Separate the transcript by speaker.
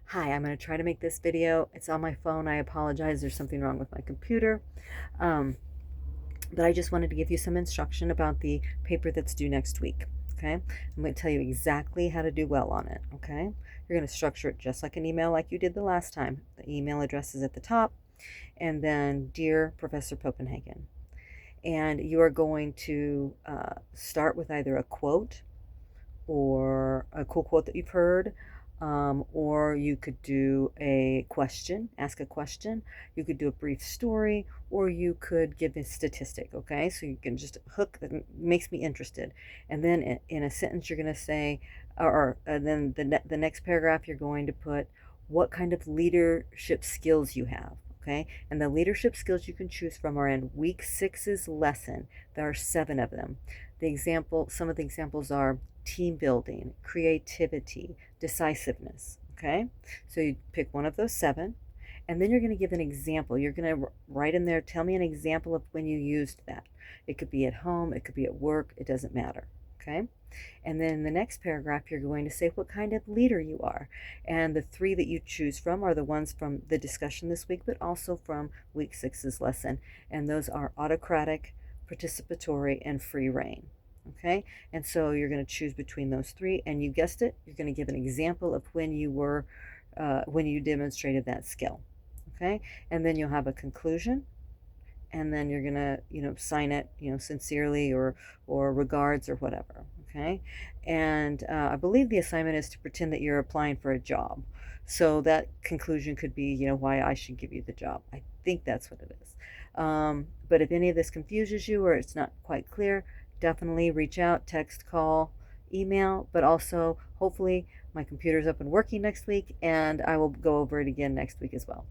Speaker 1: Hi, I'm going to try to make this video. It's on my phone. I apologize. There's something wrong with my computer. Um, but I just wanted to give you some instruction about the paper that's due next week. Okay. I'm going to tell you exactly how to do well on it. Okay. You're going to structure it just like an email like you did the last time. The email address is at the top, and then Dear Professor Copenhagen. And you are going to start with either a quote or a cool quote that you've heard, or you could do a question, ask a question. You could do a brief story, or you could give a statistic. Okay, so you can just hook that makes me interested, and then in a sentence you're going to say, or then the next paragraph you're going to put what kind of leadership skills you have. Okay, and the leadership skills you can choose from are in week six's lesson. There are 7 of them. Some of the examples are team building, creativity, decisiveness. Okay, so you pick one of those 7, and then you're going to give an example. You're going to write in there, tell me an example of when you used that. It could be at home, it could be at work, it doesn't matter. Okay, and then in the next paragraph, you're going to say what kind of leader you are. And the 3 that you choose from are the ones from the discussion this week, but also from week six's lesson. And those are autocratic, participatory, and free reign. Okay, and so you're going to choose between those 3, and you guessed it, you're going to give an example of when you demonstrated that skill. Okay, and then you'll have a conclusion, and then you're gonna sign it sincerely, or regards, or whatever. Okay, and I believe the assignment is to pretend that you're applying for a job, so that conclusion could be why I should give you the job. I think that's what it is. But if any of this confuses you or it's not quite clear, definitely reach out, text, call, email. But also, hopefully my computer's up and working next week, and I will go over it again next week as well.